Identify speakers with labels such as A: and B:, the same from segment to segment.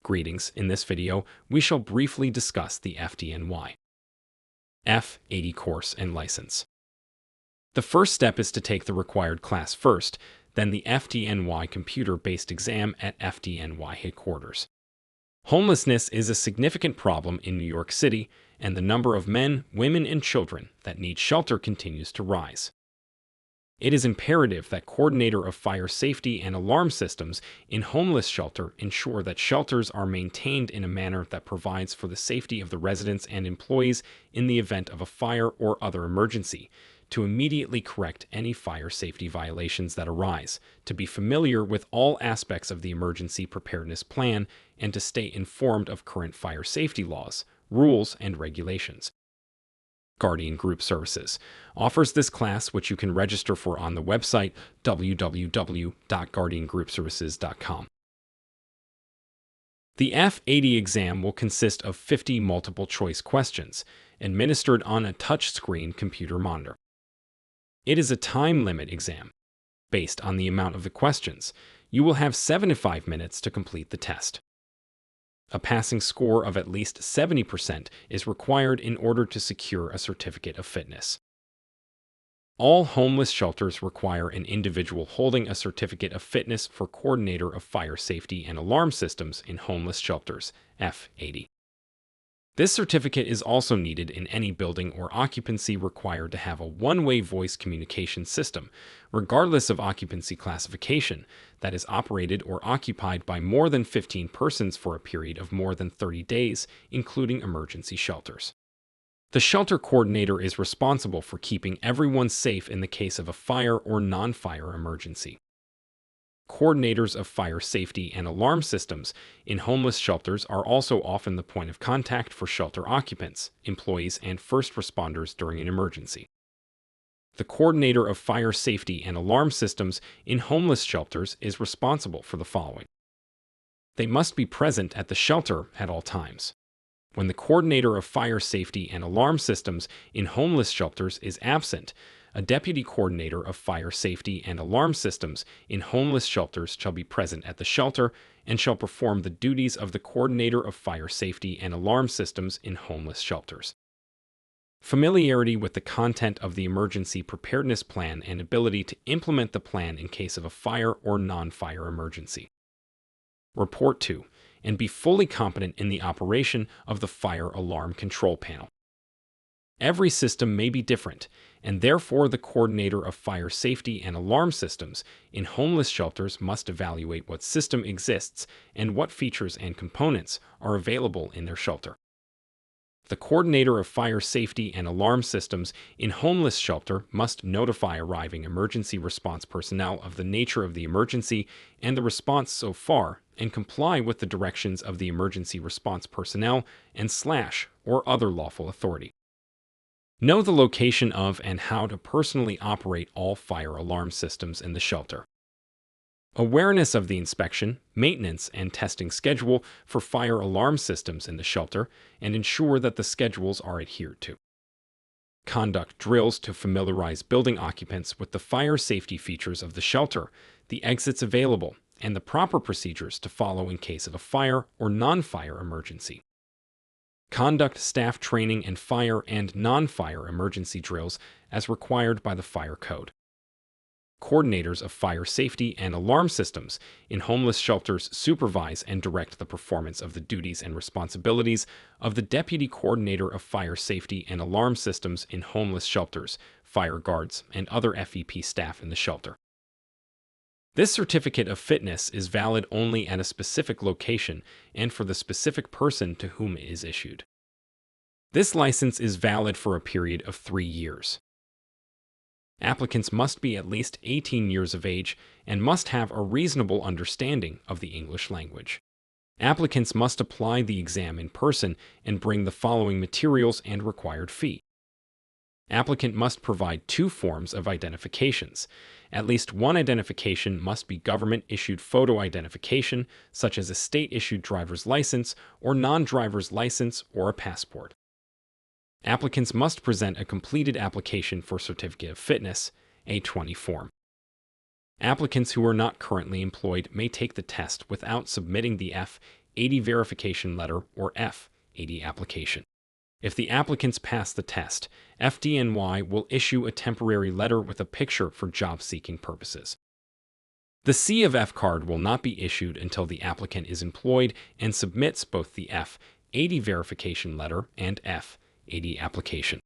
A: Greetings, in this video, we shall briefly discuss the FDNY F-80 course and license. The first step is to take the required class first, then the FDNY computer-based exam at FDNY headquarters. Homelessness is a significant problem in New York City, and the number of men, women, and children that need shelter continues to rise. It is imperative that coordinator of fire safety and alarm systems in homeless shelter ensure that shelters are maintained in a manner that provides for the safety of the residents and employees in the event of a fire or other emergency, to immediately correct any fire safety violations that arise, to be familiar with all aspects of the emergency preparedness plan, and to stay informed of current fire safety laws, rules, and regulations. Guardian Group Services offers this class, which you can register for on the website www.guardiangroupservices.com. The F-80 exam will consist of 50 multiple-choice questions, administered on a touchscreen computer monitor. It is a time-limit exam. Based on the amount of the questions, you will have 75 minutes to complete the test. A passing score of at least 70% is required in order to secure a certificate of fitness. All homeless shelters require an individual holding a certificate of fitness for coordinator of fire safety and alarm systems in homeless shelters, F-80. This certificate is also needed in any building or occupancy required to have a one-way voice communication system, regardless of occupancy classification, that is operated or occupied by more than 15 persons for a period of more than 30 days, including emergency shelters. The shelter coordinator is responsible for keeping everyone safe in the case of a fire or non-fire emergency. Coordinators of fire safety and alarm systems in homeless shelters are also often the point of contact for shelter occupants, employees, and first responders during an emergency. The coordinator of fire safety and alarm systems in homeless shelters is responsible for the following. They must be present at the shelter at all times. When the coordinator of fire safety and alarm systems in homeless shelters is absent, a deputy coordinator of fire safety and alarm systems in homeless shelters shall be present at the shelter and shall perform the duties of the coordinator of fire safety and alarm systems in homeless shelters. Familiarity with the content of the emergency preparedness plan and ability to implement the plan in case of a fire or non-fire emergency. Report to and be fully competent in the operation of the fire alarm control panel. Every system may be different, and therefore the coordinator of fire safety and alarm systems in homeless shelters must evaluate what system exists and what features and components are available in their shelter. The coordinator of fire safety and alarm systems in homeless shelter must notify arriving emergency response personnel of the nature of the emergency and the response so far, and comply with the directions of the emergency response personnel and or other lawful authority. Know the location of and how to personally operate all fire alarm systems in the shelter. Awareness of the inspection, maintenance, and testing schedule for fire alarm systems in the shelter, and ensure that the schedules are adhered to. Conduct drills to familiarize building occupants with the fire safety features of the shelter, the exits available, and the proper procedures to follow in case of a fire or non-fire emergency. Conduct staff training and fire and non-fire emergency drills as required by the Fire Code. Coordinators of fire safety and alarm systems in homeless shelters supervise and direct the performance of the duties and responsibilities of the Deputy Coordinator of Fire Safety and Alarm Systems in homeless shelters, fire guards, and other FEP staff in the shelter. This certificate of fitness is valid only at a specific location and for the specific person to whom it is issued. This license is valid for a period of 3 years. Applicants must be at least 18 years of age and must have a reasonable understanding of the English language. Applicants must apply the exam in person and bring the following materials and required fee. Applicant must provide 2 forms of identifications. At least one identification must be government-issued photo identification, such as a state-issued driver's license or non-driver's license or a passport. Applicants must present a completed application for Certificate of Fitness, A-20 form. Applicants who are not currently employed may take the test without submitting the F-80 F-80 verification letter or F-80 application. If the applicants pass the test, FDNY will issue a temporary letter with a picture for job-seeking purposes. The C of F card will not be issued until the applicant is employed and submits both the F-80 verification letter and F-80 application.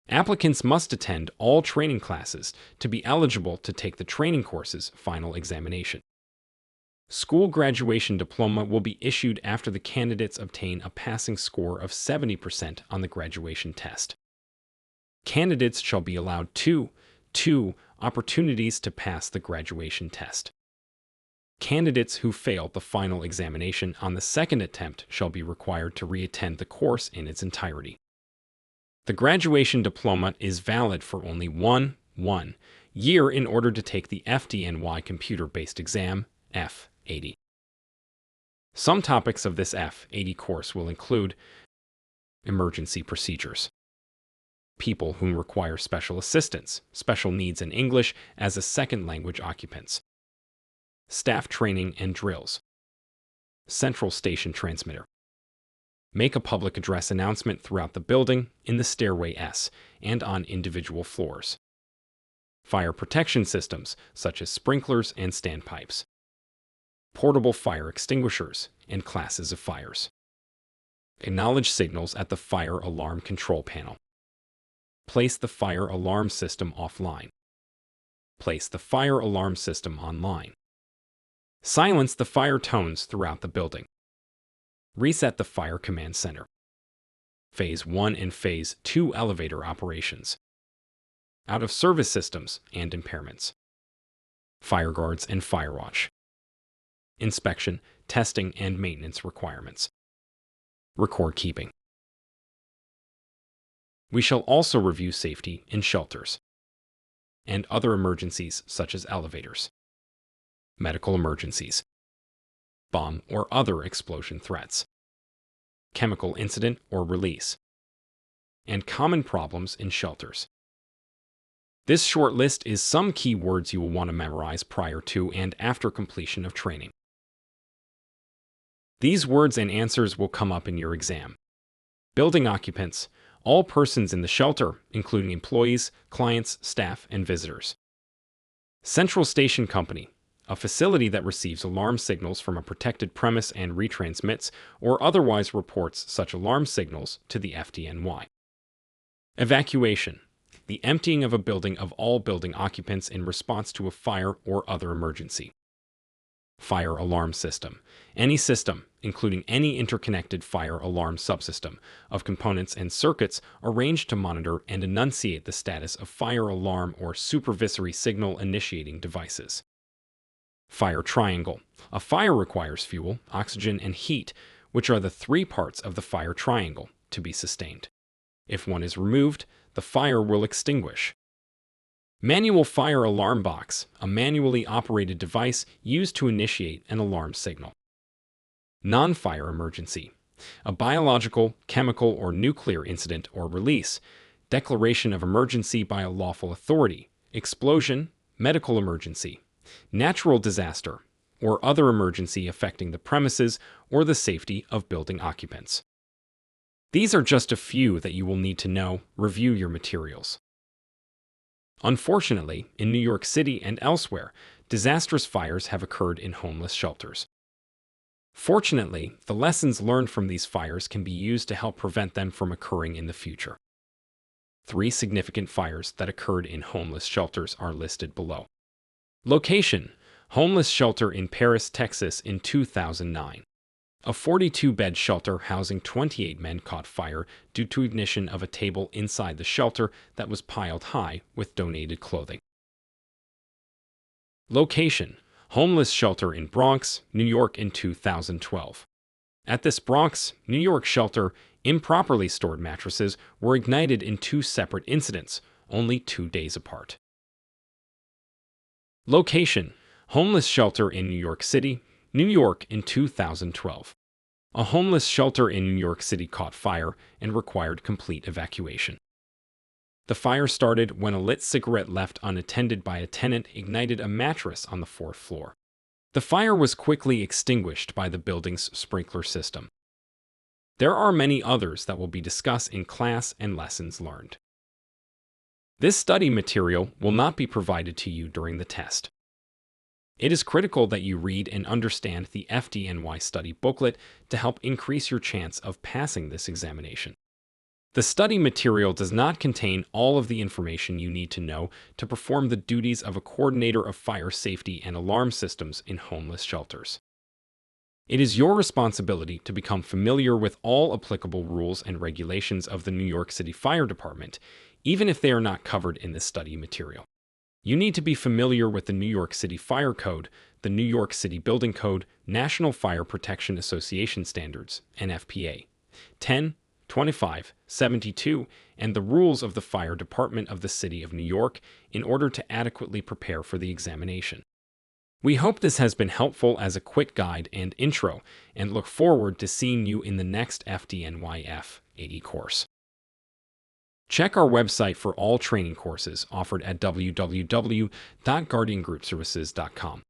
A: Applicants must attend all training classes to be eligible to take the training course's final examination. School graduation diploma will be issued after the candidates obtain a passing score of 70% on the graduation test. Candidates shall be allowed two opportunities to pass the graduation test. Candidates who fail the final examination on the second attempt shall be required to re-attend the course in its entirety. The graduation diploma is valid for only one year in order to take the FDNY computer-based exam, F-80. Some topics of this F-80 course will include emergency procedures, people who require special assistance, special needs in English as a second language occupants, staff training and drills, central station transmitter, make a public address announcement throughout the building, in the stairway S, and on individual floors, fire protection systems such as sprinklers and standpipes, portable fire extinguishers and classes of fires, acknowledge signals at the fire alarm control panel, place the fire alarm system offline, place the fire alarm system online, silence the fire tones throughout the building, reset the fire command center, Phase 1 and Phase 2 elevator operations, out of service systems and impairments, fire guards and fire watch, inspection, testing, and maintenance requirements, record keeping. We shall also review safety in shelters and other emergencies such as elevators, medical emergencies, bomb or other explosion threats, chemical incident or release, and common problems in shelters. This short list is some key words you will want to memorize prior to and after completion of training. These words and answers will come up in your exam. Building occupants, all persons in the shelter, including employees, clients, staff, and visitors. Central Station Company, a facility that receives alarm signals from a protected premise and retransmits or otherwise reports such alarm signals to the FDNY. Evacuation, the emptying of a building of all building occupants in response to a fire or other emergency. Fire alarm system, any system, including any interconnected fire alarm subsystem, of components and circuits arranged to monitor and enunciate the status of fire alarm or supervisory signal initiating devices. Fire triangle, a fire requires fuel, oxygen, and heat, which are the three parts of the fire triangle, to be sustained. If one is removed, the fire will extinguish. Manual fire alarm box, a manually operated device used to initiate an alarm signal. Non-fire emergency, a biological, chemical, or nuclear incident or release, declaration of emergency by a lawful authority, explosion, medical emergency, natural disaster, or other emergency affecting the premises or the safety of building occupants. These are just a few that you will need to know. Review your materials. Unfortunately, in New York City and elsewhere, disastrous fires have occurred in homeless shelters. Fortunately, the lessons learned from these fires can be used to help prevent them from occurring in the future. 3 significant fires that occurred in homeless shelters are listed below. Location: homeless shelter in Paris, Texas in 2009. A 42-bed shelter housing 28 men caught fire due to ignition of a table inside the shelter that was piled high with donated clothing. Location: homeless shelter in Bronx, New York in 2012. At this Bronx, New York shelter, improperly stored mattresses were ignited in 2 separate incidents, only 2 days apart. Location: homeless shelter in New York City, New York in 2012. A homeless shelter in New York City caught fire and required complete evacuation. The fire started when a lit cigarette left unattended by a tenant ignited a mattress on the 4th floor. The fire was quickly extinguished by the building's sprinkler system. There are many others that will be discussed in class and lessons learned. This study material will not be provided to you during the test. It is critical that you read and understand the FDNY study booklet to help increase your chance of passing this examination. The study material does not contain all of the information you need to know to perform the duties of a coordinator of fire safety and alarm systems in homeless shelters. It is your responsibility to become familiar with all applicable rules and regulations of the New York City Fire Department, even if they are not covered in this study material. You need to be familiar with the New York City Fire Code, the New York City Building Code, National Fire Protection Association Standards, NFPA 10, 25, 72, and the rules of the Fire Department of the City of New York in order to adequately prepare for the examination. We hope this has been helpful as a quick guide and intro, and look forward to seeing you in the next FDNY F-80 course. Check our website for all training courses offered at www.guardiangroupservices.com.